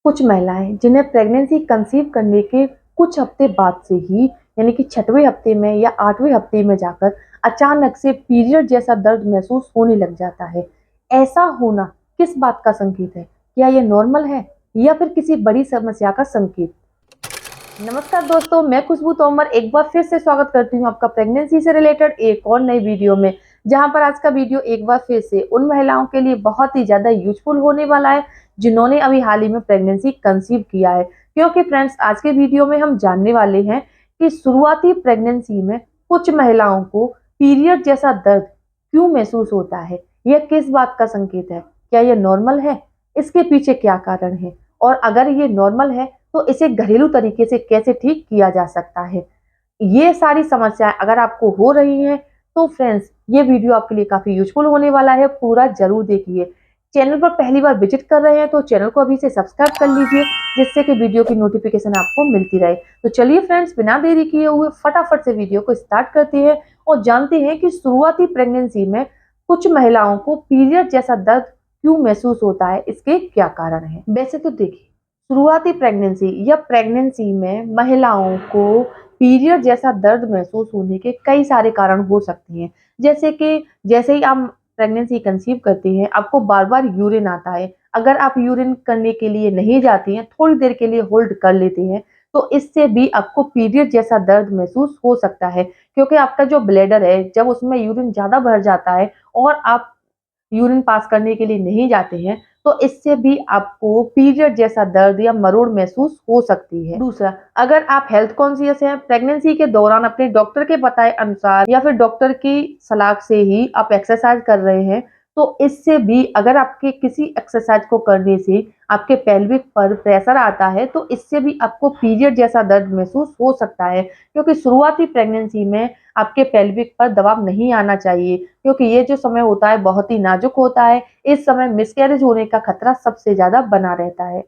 कुछ महिलाएं जिन्हें प्रेगनेंसी कंसीव करने के कुछ हफ्ते बाद से ही यानी कि 6वें हफ्ते में या 8वें हफ्ते में जाकर अचानक से पीरियड जैसा दर्द महसूस होने लग जाता है। ऐसा होना किस बात का संकेत है? क्या यह नॉर्मल है या फिर किसी बड़ी समस्या का संकेत? नमस्कार दोस्तों, मैं खुशबू तोमर एक बार फिर से स्वागत करती हूँ आपका प्रेगनेंसी से रिलेटेड एक और नई वीडियो में। जहां पर आज का वीडियो एक बार फिर से उन महिलाओं के लिए बहुत ही ज्यादा यूजफुल होने वाला है जिन्होंने अभी हाल ही में प्रेगनेंसी कंसीव किया है। क्योंकि फ्रेंड्स, आज के वीडियो में हम जानने वाले हैं कि शुरुआती प्रेगनेंसी में कुछ महिलाओं को पीरियड जैसा दर्द क्यों महसूस होता है, यह किस बात का संकेत है, क्या यह नॉर्मल है, इसके पीछे क्या कारण है, और अगर ये नॉर्मल है तो इसे घरेलू तरीके से कैसे ठीक किया जा सकता है। ये सारी समस्याएं अगर आपको हो रही हैं तो फ्रेंड्स, ये वीडियो आपके लिए काफी यूजफुल होने वाला है, पूरा जरूर देखिए। चैनल पर पहली बार विजिट कर रहे हैं तो चैनल को अभी से सब्सक्राइब कर लीजिए, जिससे कि वीडियो की नोटिफिकेशन आपको मिलती रहे। तो चलिए फ्रेंड्स, बिना देरी किए हुए फटाफट से वीडियो को स्टार्ट करते हैं और जानते हैं कि शुरुआती प्रेगनेंसी में कुछ महिलाओं को पीरियड जैसा दर्द क्यों महसूस होता है, इसके क्या कारण है। वैसे तो देखिए, शुरुआती प्रेगनेंसी या प्रेगनेंसी में महिलाओं को पीरियड जैसा दर्द महसूस होने के कई सारे कारण हो सकते हैं। जैसे कि जैसे ही आप प्रेगनेंसी कंसीव करती हैं, आपको बार बार यूरिन आता है। अगर आप यूरिन करने के लिए नहीं जाती हैं, थोड़ी देर के लिए होल्ड कर लेती हैं, तो इससे भी आपको पीरियड जैसा दर्द महसूस हो सकता है। क्योंकि आपका जो ब्लैडर है, जब उसमें यूरिन ज्यादा भर जाता है और आप यूरिन पास करने के लिए नहीं जाते हैं, तो इससे भी आपको पीरियड जैसा दर्द या मरोड़ महसूस हो सकती है। दूसरा, अगर आप हेल्थ कॉन्शियस हैं, प्रेगनेंसी के दौरान अपने डॉक्टर के बताए अनुसार या फिर डॉक्टर की सलाह से ही आप एक्सरसाइज कर रहे हैं, तो इससे भी अगर आपके किसी एक्सरसाइज को करने से आपके पेल्विक पर प्रेशर आता है, तो इससे भी आपको पीरियड जैसा दर्द महसूस हो सकता है। क्योंकि शुरुआती प्रेगनेंसी में आपके पेल्विक पर दबाव नहीं आना चाहिए, क्योंकि ये जो समय होता है बहुत ही नाजुक होता है। इस समय मिसकैरेज होने का खतरा सबसे ज्यादा बना रहता है।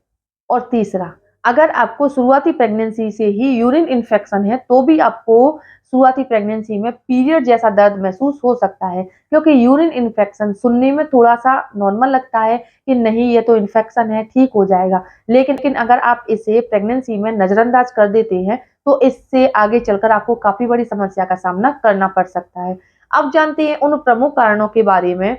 और तीसरा, अगर आपको शुरुआती प्रेगनेंसी से ही यूरिन इन्फेक्शन है, तो भी आपको शुरुआती प्रेगनेंसी में पीरियड जैसा दर्द महसूस हो सकता है। क्योंकि यूरिन इन्फेक्शन सुनने में थोड़ा सा नॉर्मल लगता है कि नहीं, ये तो इन्फेक्शन है, ठीक हो जाएगा। लेकिन अगर आप इसे प्रेगनेंसी में नजरअंदाज कर देते हैं, तो इससे आगे चलकर आपको काफी बड़ी समस्या का सामना करना पड़ सकता है। अब जानते हैं उन प्रमुख कारणों के बारे में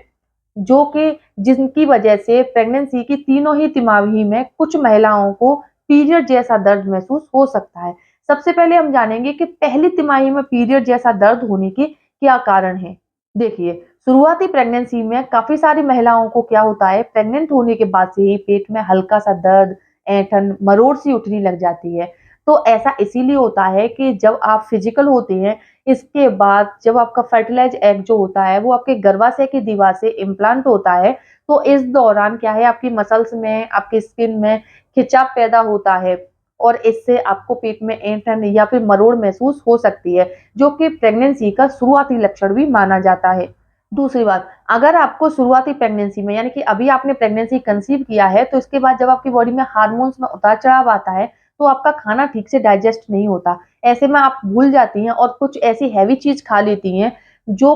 जो कि जिनकी वजह से प्रेगनेंसी की तीनों ही तिमाही में कुछ महिलाओं को पीरियड जैसा दर्द महसूस हो सकता है। सबसे पहले हम जानेंगे कि पहली तिमाही में पीरियड जैसा दर्द होने के क्या कारण है। देखिए, शुरुआती प्रेगनेंसी में काफी सारी महिलाओं को क्या होता है, प्रेग्नेंट होने के बाद से ही पेट में हल्का सा दर्द, ऐंठन, मरोड़ सी उठने लग जाती है। तो ऐसा इसीलिए होता है कि जब आप फिजिकल होते हैं, इसके बाद जब आपका फर्टिलाइज एग जो होता है वो आपके गर्भाशय की दीवार से इम्प्लांट होता है, तो इस दौरान क्या है, आपकी मसल्स में, आपकी स्किन में खिंचाव पैदा होता है और इससे आपको पेट में ऐंठन या फिर मरोड़ महसूस हो सकती है, जो कि प्रेगनेंसी का शुरुआती लक्षण भी माना जाता है। दूसरी बात, अगर आपको शुरुआती प्रेगनेंसी में यानी कि अभी आपने प्रेगनेंसी कंसीव किया है, तो इसके बाद जब आपकी बॉडी में हार्मोन्स में उतार चढ़ाव आता है, तो आपका खाना ठीक से डाइजेस्ट नहीं होता। ऐसे में आप भूल जाती हैं और कुछ ऐसी हैवी चीज खा लेती हैं जो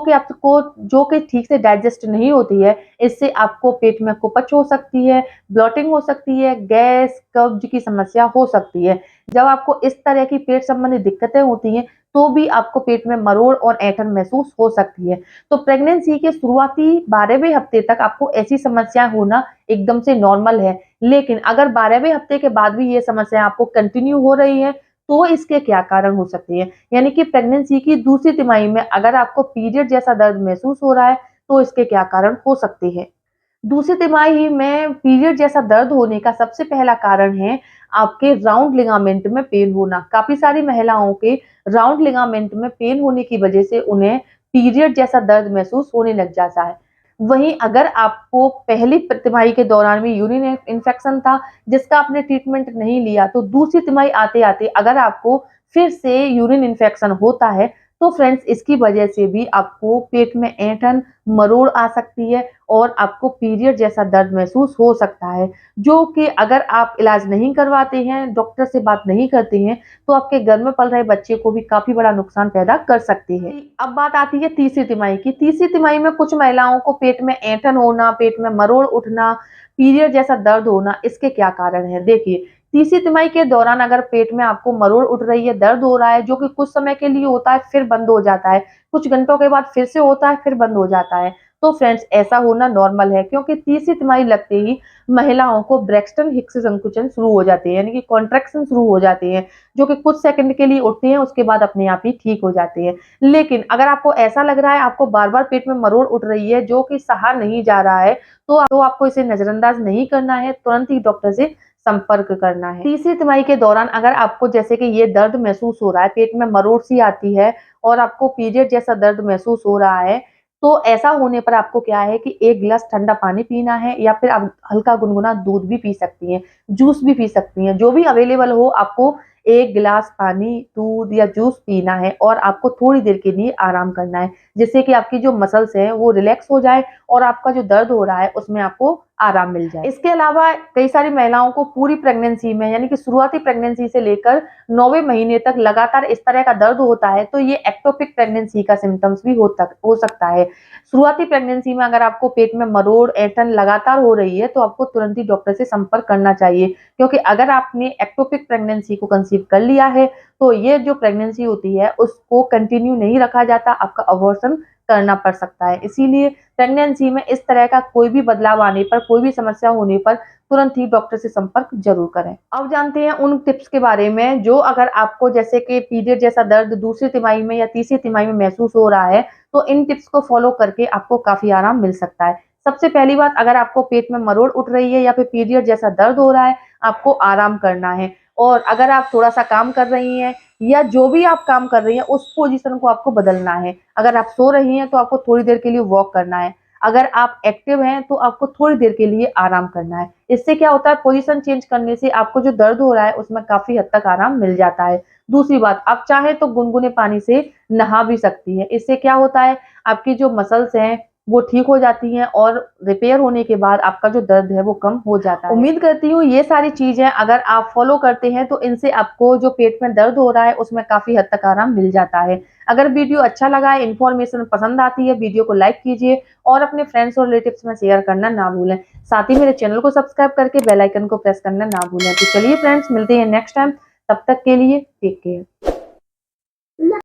कि ठीक से डाइजेस्ट नहीं होती है। इससे आपको पेट में कुपच हो सकती है, ब्लॉटिंग हो सकती है, गैस कब्ज की समस्या हो सकती है। जब आपको इस तरह की पेट संबंधी दिक्कतें होती हैं, तो भी आपको पेट में मरोड़ और ऐंठन महसूस हो सकती है। तो प्रेगनेंसी के शुरुआती 12वें हफ्ते तक आपको ऐसी समस्या होना एकदम से नॉर्मल है। लेकिन अगर 12वें हफ्ते के बाद भी ये समस्या आपको कंटिन्यू हो रही है, तो इसके क्या कारण हो सकते हैं। यानी कि प्रेगनेंसी की दूसरी तिमाही में अगर आपको पीरियड जैसा दर्द महसूस हो रहा है, तो इसके क्या कारण हो सकते हैं। दूसरी तिमाही में पीरियड जैसा दर्द होने का सबसे पहला कारण है आपके राउंड लिगामेंट में पेन होना। काफी सारी महिलाओं के राउंड लिगामेंट में पेन होने की वजह से उन्हें पीरियड जैसा दर्द महसूस होने लग जाता है। वहीं अगर आपको पहली तिमाही के दौरान भी यूरिन इन्फेक्शन था, जिसका आपने ट्रीटमेंट नहीं लिया, तो दूसरी तिमाही आते आते अगर आपको फिर से यूरिन इन्फेक्शन होता है, तो फ्रेंड्स, इसकी वजह से भी आपको पेट में ऐंठन, मरोड़ आ सकती है और आपको पीरियड जैसा दर्द महसूस हो सकता है, जो कि अगर आप इलाज नहीं करवाते हैं, डॉक्टर से बात नहीं करते हैं, तो आपके घर में पल रहे बच्चे को भी काफी बड़ा नुकसान पैदा कर सकते हैं। अब बात आती है तीसरी तिमाही की। तीसरी तिमाही में कुछ महिलाओं को पेट में ऐंठन होना, पेट में मरोड़ उठना, पीरियड जैसा दर्द होना, इसके क्या कारण है? देखिए, तीसरी तिमाही के दौरान अगर पेट में आपको मरोड़ उठ रही है, दर्द हो रहा है, जो कि कुछ समय के लिए होता है, फिर बंद हो जाता है, कुछ घंटों के बाद फिर से होता है, फिर बंद हो जाता है। तो फ्रेंड्स, ऐसा होना नॉर्मल है, क्योंकि तीसरी तिमाही लगते ही महिलाओं को ब्रैक्सटन हिक्स संकुचन शुरू हो जाते हैं, यानी कि कॉन्ट्रैक्शन शुरू हो जाते हैं, जो कि कुछ सेकंड के लिए उठते हैं, उसके बाद अपने आप ही ठीक हो जाते हैं। लेकिन अगर आपको ऐसा लग रहा है, आपको बार-बार पेट में मरोड़ उठ रही है, जो कि सहा नहीं जा रहा है, तो आपको इसे नजरअंदाज नहीं करना है, तुरंत ही डॉक्टर से संपर्क करना है। तीसरी तिमाही के दौरान अगर आपको जैसे कि ये दर्द महसूस हो रहा है, पेट में मरोड़ सी आती है और आपको पीरियड जैसा दर्द महसूस हो रहा है, तो ऐसा होने पर आपको क्या है कि 1 गिलास ठंडा पानी पीना है, या फिर आप हल्का गुनगुना दूध भी पी सकती हैं, जूस भी पी सकती हैं, जो भी अवेलेबल हो आपको 1 गिलास पानी, दूध या जूस पीना है और आपको थोड़ी देर के लिए आराम करना है, जिससे कि आपकी जो मसल्स हैं वो रिलैक्स हो जाए और आपका जो दर्द हो रहा है उसमें आपको आराम मिल जाए। इसके अलावा कई सारी महिलाओं को पूरी प्रेगनेंसी में, यानी कि शुरुआती प्रेगनेंसी से लेकर 9वें महीने तक लगातार इस तरह का दर्द होता है, तो ये एक्टोपिक प्रेगनेंसी का सिम्पटम्स भी हो सकता है। शुरुआती प्रेगनेंसी में अगर आपको पेट में मरोड़, ऐंठन लगातार हो रही है, तो आपको तुरंत ही डॉक्टर से संपर्क करना चाहिए, क्योंकि अगर आपने एक्टोपिक प्रेगनेंसी को कंसीव कर लिया है, तो ये जो प्रेगनेंसी होती है उसको कंटिन्यू नहीं रखा जाता, आपका अबॉर्शन करना पड़ सकता है। इसीलिए प्रेगनेंसी में इस तरह का कोई भी बदलाव आने पर, कोई भी समस्या होने पर तुरंत ही डॉक्टर से संपर्क जरूर करें। अब जानते हैं उन टिप्स के बारे में, जो अगर आपको जैसे कि पीरियड जैसा दर्द दूसरी तिमाही में या तीसरी तिमाही में महसूस हो रहा है, तो इन टिप्स को फॉलो करके आपको काफी आराम मिल सकता है। सबसे पहली बात, अगर आपको पेट में मरोड़ उठ रही है या फिर पीरियड जैसा दर्द हो रहा है, आपको आराम करना है। और अगर आप थोड़ा सा काम कर रही हैं या जो भी आप काम कर रही हैं, उस पोजीशन को आपको बदलना है। अगर आप सो रही हैं तो आपको थोड़ी देर के लिए वॉक करना है। अगर आप एक्टिव हैं तो आपको थोड़ी देर के लिए आराम करना है। इससे क्या होता है, पोजीशन चेंज करने से आपको जो दर्द हो रहा है उसमें काफी हद तक आराम मिल जाता है। दूसरी बात, आप चाहें तो गुनगुने पानी से नहा भी सकती हैं। इससे क्या होता है, आपकी जो मसल्स हैं वो ठीक हो जाती हैं और रिपेयर होने के बाद आपका जो दर्द है वो कम हो जाता है। उम्मीद करती हूँ ये सारी चीजें अगर आप फॉलो करते हैं तो इनसे आपको जो पेट में दर्द हो रहा है उसमें काफी हद तक आराम मिल जाता है। अगर वीडियो अच्छा लगा है, इन्फॉर्मेशन पसंद आती है, वीडियो को लाइक कीजिए और अपने फ्रेंड्स और रिलेटिव्स में शेयर करना ना भूलें। साथ ही मेरे चैनल को सब्सक्राइब करके बेल आइकन को प्रेस करना ना भूलें। तो चलिए फ्रेंड्स, मिलते हैं नेक्स्ट टाइम, तब तक के लिए टेक केयर।